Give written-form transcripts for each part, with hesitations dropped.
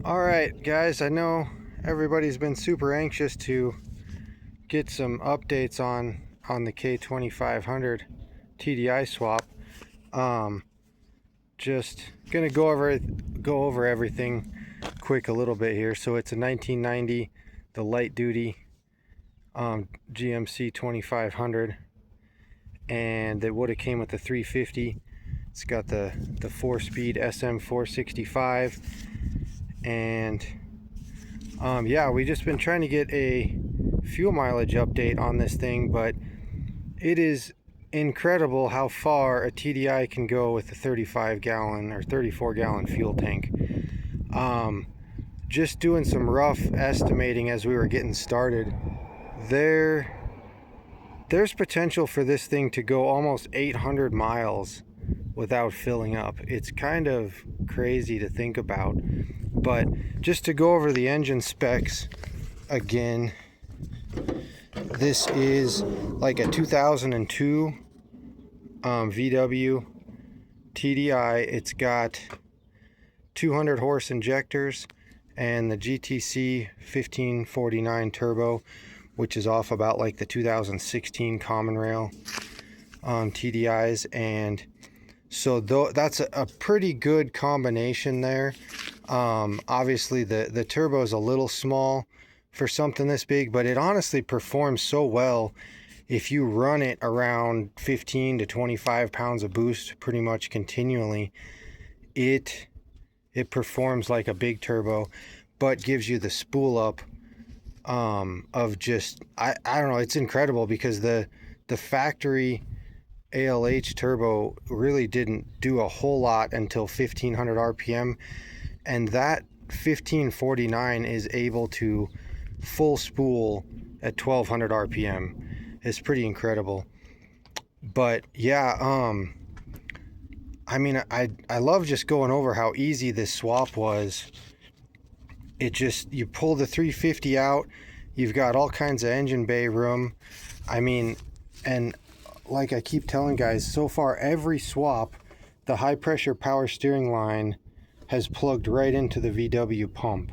All right, guys, I know everybody's been super anxious to get some updates on the K2500 TDI swap. Just gonna go over everything quick a little bit here. So it's a 1990, the light duty GMC 2500, and it would have came with the 350. It's got the 4-speed SM 465, and yeah, we just been trying to get a fuel mileage update on this thing, but it is incredible how far a TDI can go with a 35-gallon or 34-gallon fuel tank. Just doing some rough estimating as we were getting started, there's potential for this thing to go almost 800 miles without filling up. It's kind of crazy to think about. But just to go over the engine specs again, this is like a 2002 VW TDI. It's got 200 horse injectors and the GTC 1549 turbo, which is off about like the 2016 Common Rail TDIs. And so that's a pretty good combination there. Obviously the turbo is a little small for something this big, but it honestly performs so well. If you run it around 15 to 25 pounds of boost pretty much continually, it performs like a big turbo, but gives you the spool up of just, I don't know, it's incredible, because the factory ALH turbo really didn't do a whole lot until 1500 RPM, and that 1549 is able to full spool at 1200 RPM. It's pretty incredible. But yeah, I mean, I love just going over how easy this swap was. It just, you pull the 350 out, you've got all kinds of engine bay room. I mean, and like I keep telling guys, so far every swap, the high pressure power steering line has plugged right into the VW pump.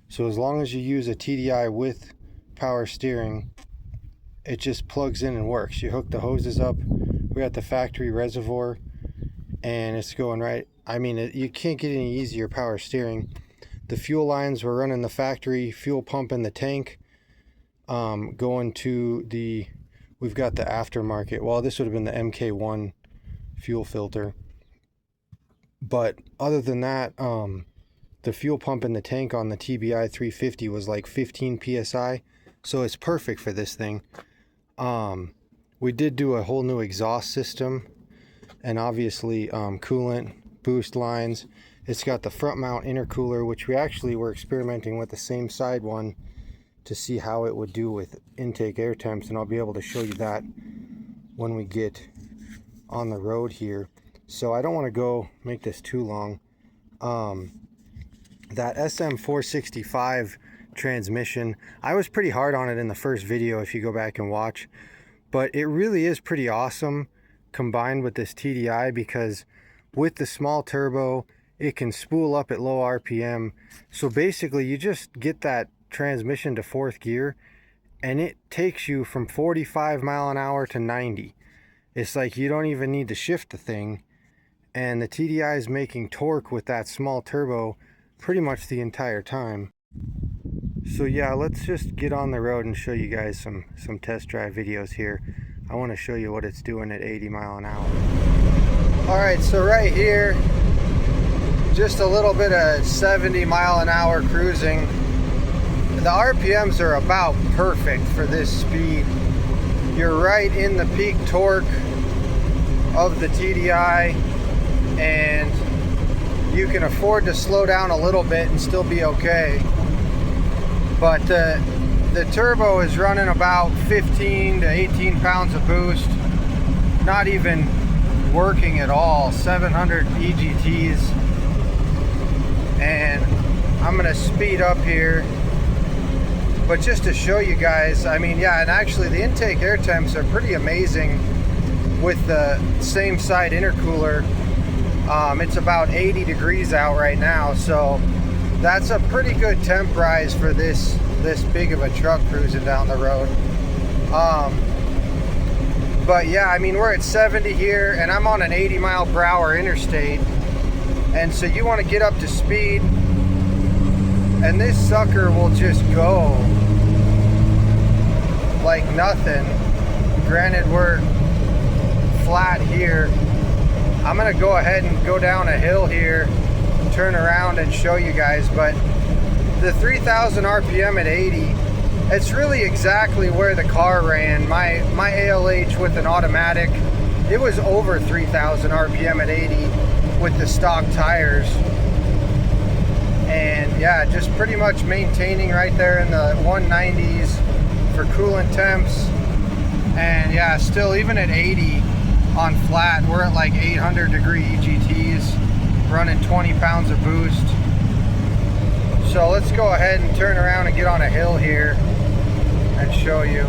So as long as you use a TDI with power steering, it just plugs in and works. You hook the hoses up, we got the factory reservoir, and it's going right. I mean, you can't get any easier power steering. The fuel lines, we're running the factory fuel pump in the tank, going to the, we've got the aftermarket, well, this would have been the MK1 fuel filter. But other than that, the fuel pump in the tank on the TBI 350 was like 15 PSI. So it's perfect for this thing. We did do a whole new exhaust system, and obviously coolant, boost lines. It's got the front mount intercooler, which we actually were experimenting with the same side one to see how it would do with intake air temps, and I'll be able to show you that when we get on the road here. So I don't want to go make this too long. That SM465 transmission, I was pretty hard on it in the first video if you go back and watch, but it really is pretty awesome combined with this TDI, because with the small turbo it can spool up at low RPM. So basically you just get that transmission to fourth gear and it takes you from 45 mile an hour to 90. It's like you don't even need to shift the thing, and the TDI is making torque with that small turbo pretty much the entire time. So yeah, let's just get on the road and show you guys some test drive videos here. I want to show you what it's doing at 80 mile an hour. Alright, so right here, just a little bit of 70 mile an hour cruising. The RPMs are about perfect for this speed. You're right in the peak torque of the TDI, and you can afford to slow down a little bit and still be okay. But the turbo is running about 15 to 18 pounds of boost, not even working at all, 700 EGTs. And I'm gonna speed up here, but just to show you guys, I mean, yeah, and actually the intake air temps are pretty amazing with the same side intercooler. It's about 80 degrees out right now, so That's a pretty good temp rise for this big of a truck cruising down the road. But yeah, I mean, we're at 70 here and I'm on an 80 mile per hour interstate. And so you want to get up to speed and this sucker will just go like nothing. Granted, we're flat here. I'm gonna go ahead and go down a hill here, turn around and show you guys, but the 3000 RPM at 80, it's really exactly where the car ran. My ALH with an automatic, it was over 3000 RPM at 80 with the stock tires. And yeah, just pretty much maintaining right there in the 190s for coolant temps. And yeah, still even at 80 on flat, we're at like 800 degree EGTs, running 20 pounds of boost. So let's go ahead and turn around and get on a hill here and show you.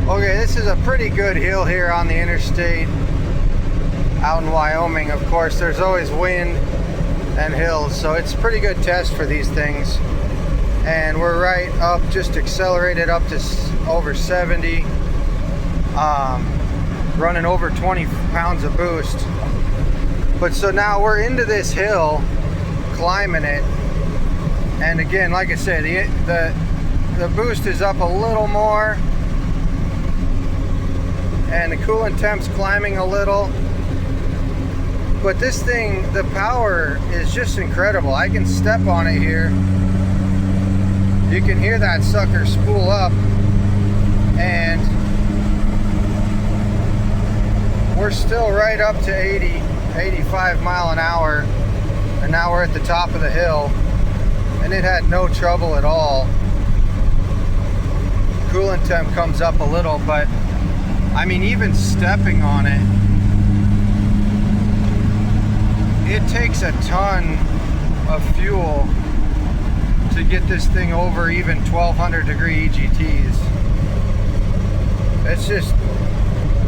Okay, this is a pretty good hill here on the interstate out in Wyoming. Of course, there's always wind and hills, so it's a pretty good test for these things. And we're right up, just accelerated up to over 70, running over 20 pounds of boost. But so now we're into this hill, climbing it, and again, like I said, the boost is up a little more, and the coolant temp's climbing a little. But this thing, the power is just incredible. I can step on it here. You can hear that sucker spool up, and we're still right up to 85 mile an hour, and now we're at the top of the hill, and it had no trouble at all. Coolant temp comes up a little, but I mean, even stepping on it, it takes a ton of fuel to get this thing over even 1200 degree EGTs. It's just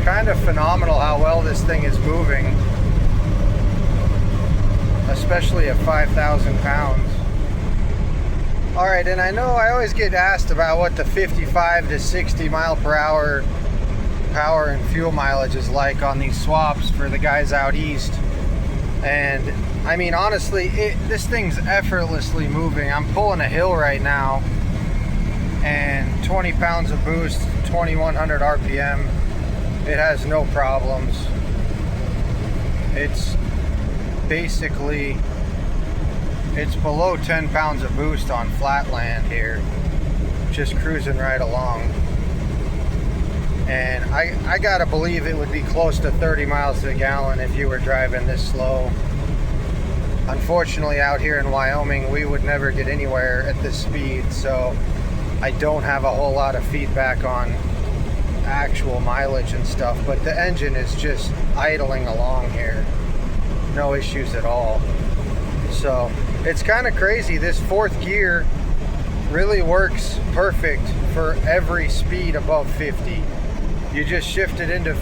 kind of phenomenal how well this thing is moving, especially at 5,000 pounds. All right, and I know I always get asked about what the 55 to 60 mile per hour power and fuel mileage is like on these swaps for the guys out east. And I mean, honestly, this thing's effortlessly moving. I'm pulling a hill right now, and 20 pounds of boost, 2100 RPM. It has no problems. It's basically, it's below 10 pounds of boost on flat land here, just cruising right along. And I gotta believe it would be close to 30 miles to the gallon if you were driving this slow. Unfortunately, out here in Wyoming, we would never get anywhere at this speed, so I don't have a whole lot of feedback on actual mileage and stuff, but the engine is just idling along here. No issues at all. So it's kind of crazy. This fourth gear really works perfect for every speed above 50. You just shift it into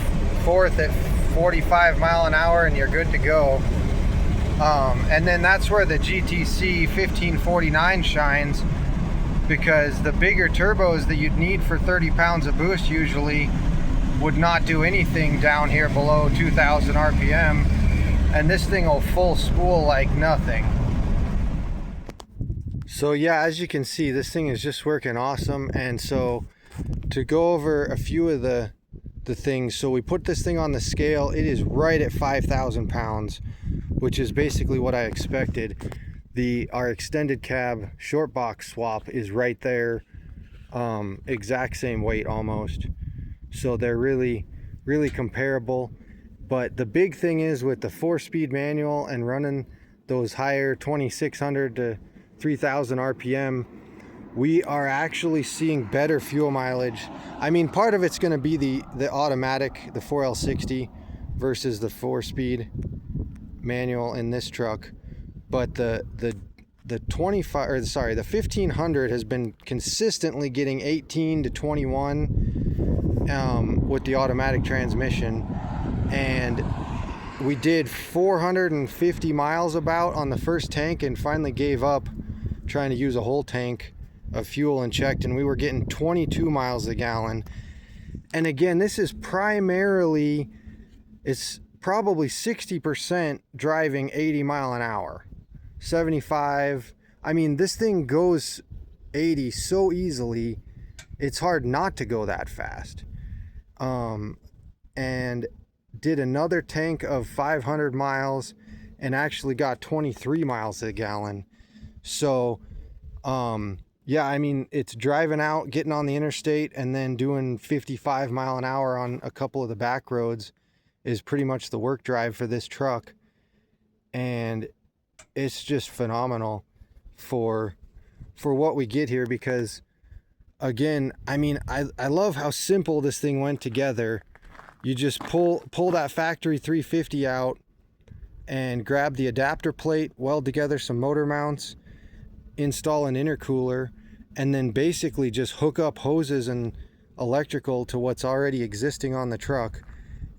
fourth at 45 mile an hour and you're good to go. And then that's where the GTC 1549 shines, because the bigger turbos that you'd need for 30 pounds of boost usually would not do anything down here below 2000 RPM, and this thing will full spool like nothing. So yeah, as you can see, this thing is just working awesome. And so to go over a few of the things, so we put this thing on the scale, it is right at 5,000 pounds, which is basically what I expected. Our extended cab short box swap is right there, exact same weight almost. So they're really comparable. But the big thing is, with the 4-speed manual and running those higher 2600 to 3000 RPM, we are actually seeing better fuel mileage. I mean, part of it's going to be the automatic, the 4L60 versus the 4-speed manual in this truck, but the 1500 has been consistently getting 18 to 21 with the automatic transmission, and we did 450 miles about on the first tank and finally gave up trying to use a whole tank of fuel and checked, and we were getting 22 miles a gallon. And again, this is primarily, it's probably 60% driving 80 mile an hour, 75. I mean, this thing goes 80 so easily, it's hard not to go that fast. And did another tank of 500 miles and actually got 23 miles a gallon. So, yeah, I mean, it's driving out, getting on the interstate, and then doing 55 mile an hour on a couple of the back roads is pretty much the work drive for this truck. And it's just phenomenal for what we get here, because again, I mean, I love how simple this thing went together. You just pull that factory 350 out and grab the adapter plate, weld together some motor mounts, install an intercooler, and then basically just hook up hoses and electrical to what's already existing on the truck,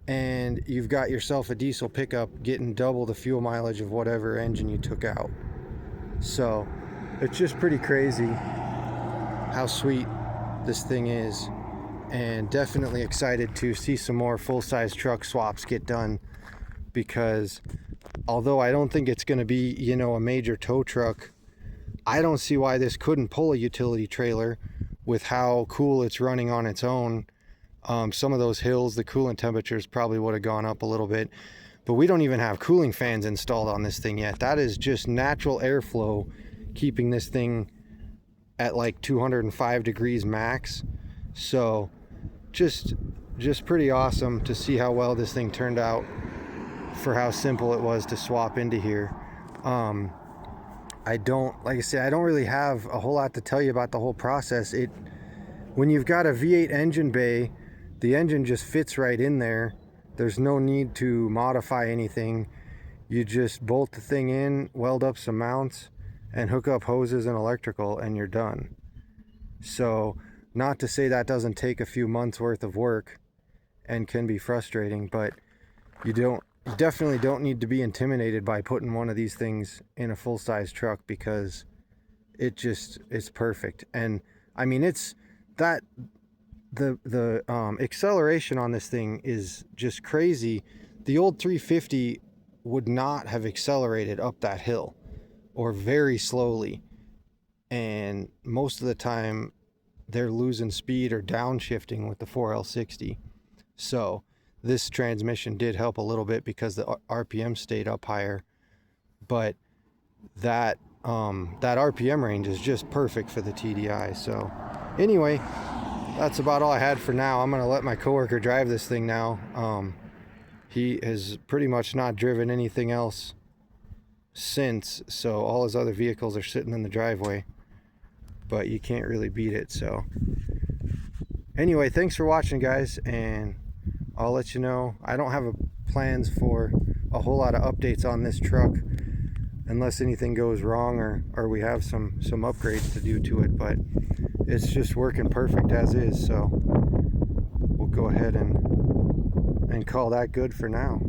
and you've got yourself a diesel pickup getting double the fuel mileage of whatever engine you took out. So it's just pretty crazy how sweet this thing is, and definitely excited to see some more full-size truck swaps get done, because although I don't think it's going to be, you know, a major tow truck, I don't see why this couldn't pull a utility trailer with how cool it's running on its own. Some of those hills, the coolant temperatures probably would have gone up a little bit, but we don't even have cooling fans installed on this thing yet. That is just natural airflow keeping this thing at like 205 degrees max. So just pretty awesome to see how well this thing turned out for how simple it was to swap into here. Like I said, I don't really have a whole lot to tell you about the whole process. When you've got a V8 engine bay, the engine just fits right in there. There's no need to modify anything. You just bolt the thing in, weld up some mounts, and hook up hoses and electrical, and you're done. So, not to say that doesn't take a few months worth of work and can be frustrating, but you definitely don't need to be intimidated by putting one of these things in a full-size truck, because it's perfect. And I mean, it's that the acceleration on this thing is just crazy. The old 350 would not have accelerated up that hill, or very slowly, and most of the time they're losing speed or downshifting with the 4L60. So this transmission did help a little bit because the RPM stayed up higher, but that RPM range is just perfect for the TDI. So anyway, that's about all I had for now. I'm gonna let my coworker drive this thing now. He has pretty much not driven anything else since, so all his other vehicles are sitting in the driveway, but you can't really beat it. So anyway, thanks for watching, guys, and I'll let you know. I don't have plans for a whole lot of updates on this truck unless anything goes wrong or we have some upgrades to do to it, but it's just working perfect as is. So we'll go ahead and call that good for now.